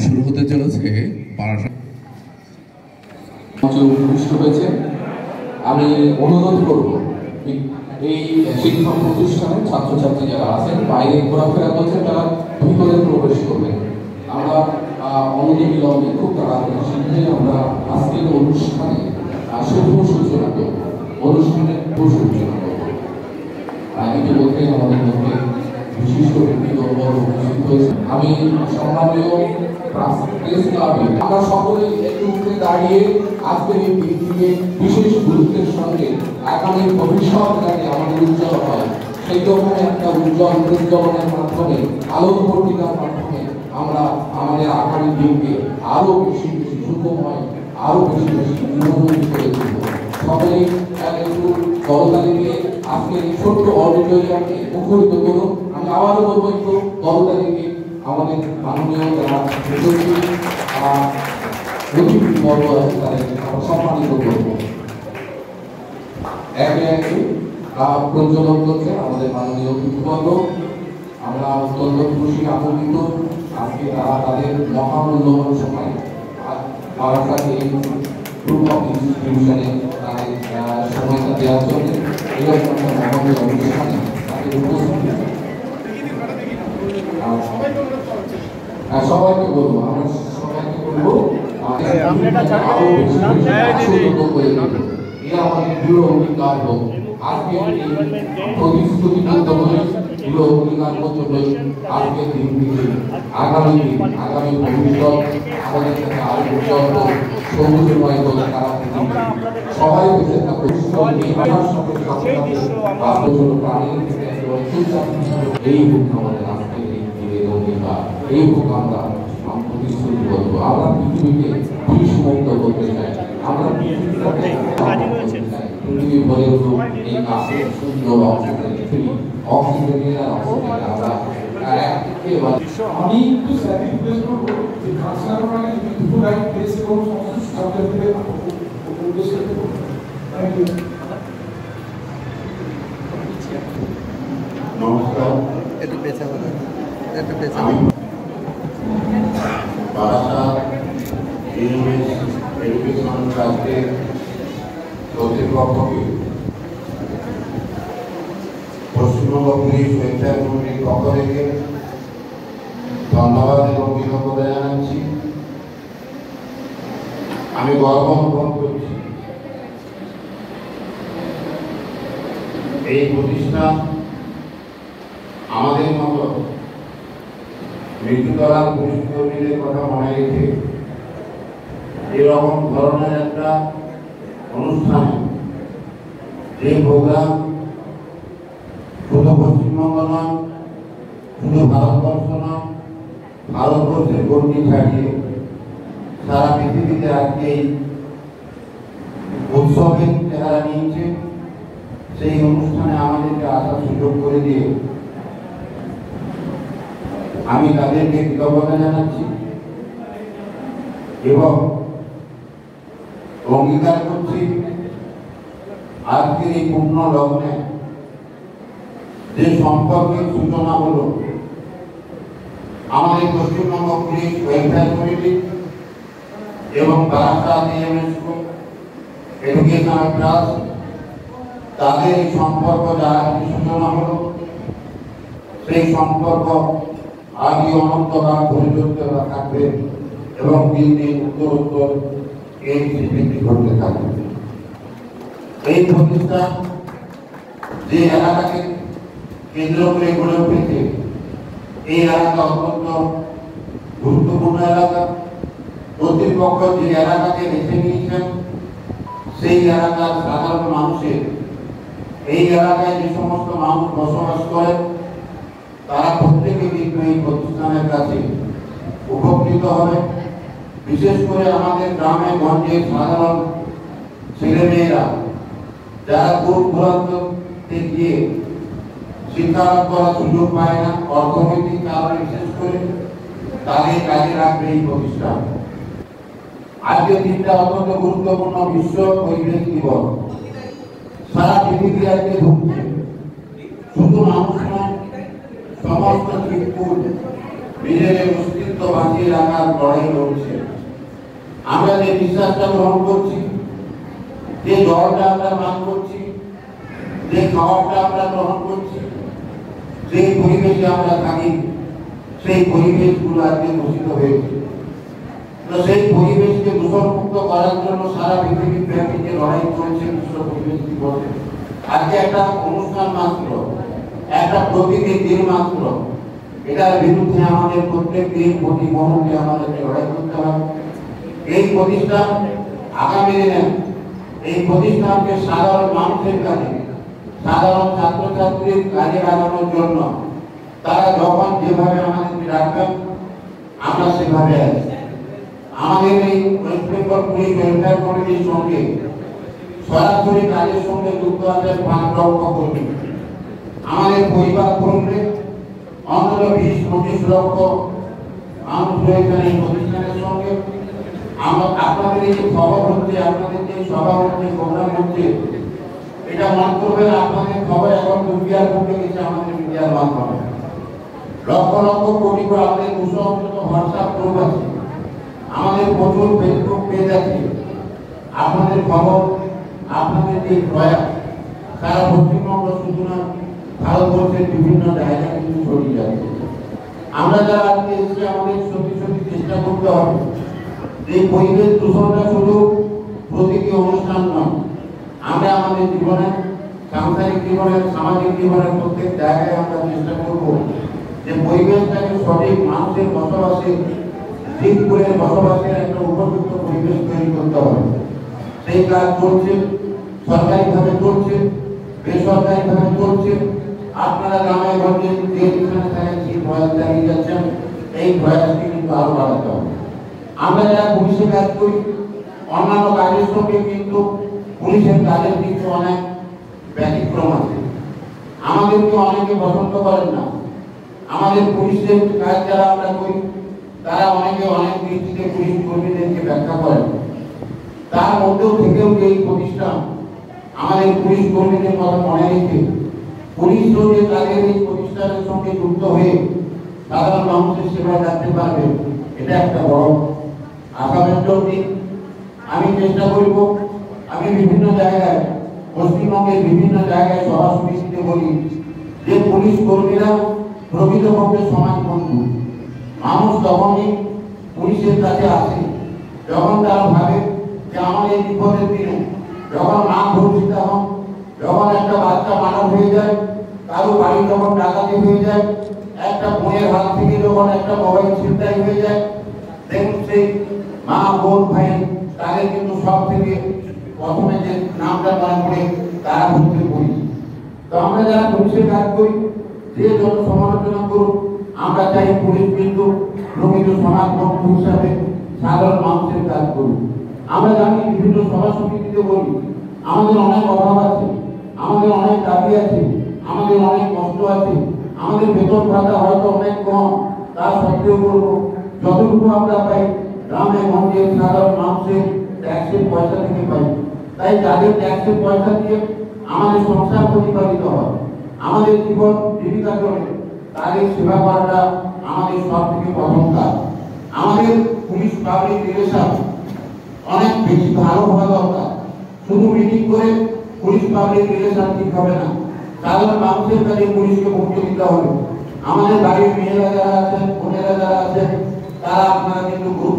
শুরু হতে চলেছে বারাসাত উপস্থিত হয়েছে। আমি অনুরোধ করব এই শিক্ষা প্রতিষ্ঠানে ছাত্রছাত্রী যারা আছেন বাইরে ঘোরাফেরা করছেন তারা ভিতরে প্রবেশ করবেন। আমরা অনতিবিলম্বে খুব তাড়াতাড়ি শীঘ্রই আমরা আজকের অনুষ্ঠানে শুভ সূচনা করব, অনুষ্ঠানের সূচনা করব। ইতিমধ্যে আমাদের মধ্যে বিশিষ্ট ব্যক্তিবর্গ উপস্থিত হয়েছে। আমি সম্মানীয় প্রেস ক্লাবে আমরা সকলে একটু উঠে দাঁড়িয়ে আজকের এই দিনটিকে বিশেষ গুরুত্বের সঙ্গে আগামী ভবিষ্যৎ যাতে আমাদের উজ্জ্বল হয় সেই রকম একটা উজ্জ্বল প্রজ্বলনের মাধ্যমে আলোর পত্রিকার মাধ্যমে আমরা আমাদের আগামী দিনকে আরো বেশি বেশি সুখময় আরো বেশি বেশি উন্নতি করে তুলব। সকলেই একটু করতালি দিয়ে আজকের এই ছোট্ট অডিটোরিয়ামকে মুখরিত করুন। আমি আবারও বলবো একটু করতালি দিয়ে আমাদের মাননীয় যারা অতিথিবর্গ আছে তাদের সম্মানিত করব। একে একে প্রজ্বলন করছে আমাদের মাননীয় অতিথিবর্গ। আমরা অত্যন্ত খুশি আনন্দিত আজকে তারা তাদের মহামূল্যবান সময় বারাসাত এই গ্রুপ অফ ইনস্টিটিউশনে তাদের সময়টা দেওয়ার জন্য এরকম একটা মহামূল্য অনুষ্ঠানে তাদের উপস্থিতি সবাইকে বলবো, আমরা সবাইকে বলবো এরা আমাদের দৃঢ় অঙ্গীকার হোক। আজকে প্রতিশ্রুতিবদ্ধ হয়ে দৃঢ় অঙ্গীকার করতে হয়ে আজকের দিনটিকে আগামী দিন আগামী ভবিষ্যৎ আমাদের কাছে আরো উজ্জ্বল সবুজময় হোক। তারা সবাই বেঁচে থাকবে এই হোক আমাদের আজকের এই অঙ্গীকার, এই হোক আমরা প্রতিশ্রুতি বলবো। আমরা পৃথিবীকে বিষমুক্ত করতে চাই, আমরা পৃথিবী ভরে উঠুক এই কাছে সুন্দর অক্সিজেন ফ্রি অক্সিজেনের আমরা আমি একটু স্যাটিসফাইড করব যে কাছাড়ায় দুটো রাইট প্লেস এবং সমস্ত সাবজেক্টে উপদেশ করতে পারবো। Thank you. নমস্কার। একটু পেছা বলেন, একটু পেছা। বারাসাত এডুকেশন ট্রাস্টের কর্তৃপক্ষকে পশ্চিমবঙ্গ পুলিশ ওয়েলফেয়ার কমিটির পক্ষ থেকে ধন্যবাদ এবং কৃতজ্ঞতা জানাচ্ছি। আমি গর্ব অনুভব করছি এই প্রতিষ্ঠান আমাদের মতো মৃত্যুতলা পুলিশ কর্মীদের কথা মনে রেখে এরকম ধরনের একটা অনুষ্ঠানে যে প্রোগ্রাম শুধু পশ্চিমবঙ্গ নয়, শুধু ভারতবর্ষ নয়, ভারতবর্ষের গণ্ডি ছাড়িয়ে সারা পৃথিবীতে আজকে এই উৎসবের চেহারা নিয়েছে। সেই অনুষ্ঠানে আমাদেরকে আসার সুযোগ করে দিয়ে আমি তাদেরকে কৃতজ্ঞতা জানাচ্ছি এবং অঙ্গীকার করছি আজকের এই পূর্ণ লগ্নে যে সম্পর্কের সূচনা হলো আমাদের পশ্চিমবঙ্গ পুলিশ ওয়েলফেয়ার কমিটি এবং বারাসাত এডুকেশন ট্রাস্ট তাদের এই সম্পর্ক যারা সূচনা হলো সেই সম্পর্ক আগে অনন্তকাল ধরে চলতে থাকবে এবং দিন দিন উত্তরোত্তর এই বৃদ্ধি করতে থাকবে। এই প্রতিষ্ঠান যে এলাকাকে কেন্দ্র করে গড়ে উঠেছে এই এলাকা অত্যন্ত গুরুত্বপূর্ণ এলাকা। কর্তৃপক্ষ যে এলাকাকে বেছে নিয়েছেন সেই এলাকার সাধারণ মানুষের এই এলাকায় যে সমস্ত মানুষ বসবাস করেন তারা প্রত্যেকে কিন্তু এই প্রতিষ্ঠানের কাছে উপকৃত হবে। বিশেষ করে আমাদের গ্রামে গঞ্জে সাধারণ ছেলেমেয়েরা যারা দূর দূরান্তে গিয়ে শিক্ষালাভ করার সুযোগ পায় না, অর্থনৈতিক কারণে বিশেষ করে তাদের কাজে রাখবে এই প্রতিষ্ঠান। আজকের দিনটা অত্যন্ত গুরুত্বপূর্ণ, বিশ্ব পরিবেশ দিবস। সারা পৃথিবী আজকে ধুঁকছে, শুধু মানুষ নয়, সমস্ত জীবকুল নিজেদের অস্তিত্ব বাঁচিয়ে রাখার লড়াই লড়ছে। আমরা যে বিশ্বাসটা গ্রহণ করছি, যে জলটা আমরা পান করছি, যে খাবারটা আমরা গ্রহণ করছি, যে পরিবেশে আমরা থাকি, সেই পরিবেশগুলো আজকে দূষিত হয়েছে। তো সেই পরিবেশকে দূষণমুক্ত করার জন্য সারা পৃথিবী ব্যাপী যে লড়াই চলছে বিশ্ব পরিবেশ দিবসে, আজকে একটা অনুষ্ঠান মাত্র, একটা প্রতীকের দিন মাত্র, এটার বিরুদ্ধে আমাদের প্রত্যেক দিন প্রতি মুহূর্তে আমাদেরকে লড়াই করতে হবে। এই প্রতিষ্ঠান আগামী দিনে এই প্রতিষ্ঠানকে সাধারণ মানুষের কাছে, সাধারণ ছাত্রছাত্রীর কাজে লাগানোর জন্য তারা যখন যেভাবে আমাদেরকে রাখবেন আমরা সেভাবে আছি। আমাদের এই ওয়েস্ট বেঙ্গল পুলিশ ওয়েলফেয়ার কমিটির সঙ্গে সরাসরি কাজের সঙ্গে যুক্ত আছেন 5 লক্ষ কর্মী। আমাদের পরিবার কর্মী অন্তত 20-25 লক্ষ মানুষ রয়েছেন এই প্রতিষ্ঠানের সঙ্গে। আপনাদের এই যে খবর হচ্ছে, আপনাদের যে সভা হচ্ছে, প্রোগ্রাম হচ্ছে, এটা মনে করবেন আপনাদের খবর এখন মিডিয়ার পক্ষে গেছে, আমাদের মিডিয়ার মাধ্যমে লক্ষ লক্ষ কোটি করে আমাদের 200 অন্তত হোয়াটসঅ্যাপ গ্রুপ আছে, আমাদের প্রচুর ফেসবুক পেজ আছে। আপনাদের খবর, আপনাদের যে প্রয়াস সারা পশ্চিমবঙ্গ শুধু না ভারতবর্ষের বিভিন্ন জায়গায় কিন্তু ছড়িয়ে যাচ্ছে। আমরা যারা আজকে এসেছি আমাদের সত্যি সত্যি চেষ্টা করতে হবে এই পরিবেশ দূষণটা শুধু প্রতীকী অনুষ্ঠান নয়, আমরা আমাদের জীবনে, সাংসারিক জীবনে, সামাজিক জীবনে প্রত্যেক জায়গায় আমরা চেষ্টা করব যে পরিবেশটাকে সঠিক মানুষের বসবাসের, জীবকুলের বসবাসের একটা উপযুক্ত পরিবেশ তৈরি করতে হবে। সেই কাজ চলছে, সরকারিভাবে চলছে, বেসরকারিভাবে চলছে। আপনারা গ্রামে গঞ্জে যেখানে থাকেন সেই প্রয়াস চালিয়ে যাচ্ছেন, এই প্রয়াসটি কিন্তু আরো বাড়াতে হবে। আমরা যারা পুলিশে কাজ করি, অন্যান্য কাজের সঙ্গে কিন্তু পুলিশের কাজের কিন্তু অনেক ব্যতিক্রম আছে। আমাদেরকে অনেকে পছন্দ করেন না। আমাদের পুলিশের কাজ যারা আমরা করি তারা অনেকে অনেক দৃষ্টিতে পুলিশ কর্মীদেরকে ব্যাখ্যা করেন। তার মধ্যেও থেকেও যে এই প্রতিষ্ঠান আমাদের পুলিশ কর্মীদের কথা মনে রেখে পুলিশও যে তাদের এই প্রতিষ্ঠানের সঙ্গে যুক্ত হয়ে সাধারণ মানুষের সেবায় রাখতে পারবে, এটা একটা বড় আশাব্যঞ্জক দিক। আমি চেষ্টা করব, আমি বিভিন্ন জায়গায়, পশ্চিমবঙ্গের বিভিন্ন জায়গায় সভা সমিতিতে বলি যে পুলিশ কর্মীরা প্রকৃতপক্ষে সমাজ বন্ধু। মানুষ তখনই পুলিশের কাছে আসে যখন তারা ভাবে যে আমার এই বিপদের দিনে, যখন মা ধর্ষিত হন, যখন একটা বাচ্চা মানব হয়ে যায়, কারো বাড়ি যখন ডাকাতি হয়ে যায়, একটা বোনের হাত থেকে যখন একটা মোবাইল ছিনতাই হয়ে যায়, দেখুন সেই মা, বোন, ভাই তাদের কিন্তু সব থেকে প্রথমে যে নামটা মনে পড়ে তারা হচ্ছে পুলিশ। তো আমরা যারা পুলিশের কাজ করি, যে যত সমালোচনা করুক, আমরা চাই পুলিশ কিন্তু প্রকৃত সমাজ বন্ধু হিসাবে সাধারণ মানুষের কাজ করুক। আমরা জানি বিভিন্ন সভা সমিতিতে বলি আমাদের অনেক অভাব আছে, আমাদের অনেক দাবি আছে, আমাদের অনেক কষ্ট আছে, আমাদের বেতন ভাতা হয়তো অনেক কম, তা সত্ত্বেও বলবো যতটুকু আমরা পাই গ্রামে গঞ্জে সাধারণ মানুষের ট্যাক্সের পয়সা থেকে পাই। তাই যাদের ট্যাক্সের পয়সা দিয়ে আমাদের সংসার পরিচালিত হয়, আমাদের জীবন জীবিকা চলে, তাদের সেবা করাটা আমাদের সব থেকে প্রথম কাজ। আমাদের পুলিশ পাবলিক রিলেশন অনেক বেশি ভালো হওয়া দরকার। শুধু মিটিং করে পুলিশ পাবলিক রিলেশন ঠিক হবে না, সাধারণ মানুষের কাছে পুলিশকে পৌঁছে দিতে হবে। আমাদের বাড়ির মেয়েরা যারা আছেন, বোনেরা যারা আছেন, তারা আপনারা কিন্তু গ্রুপ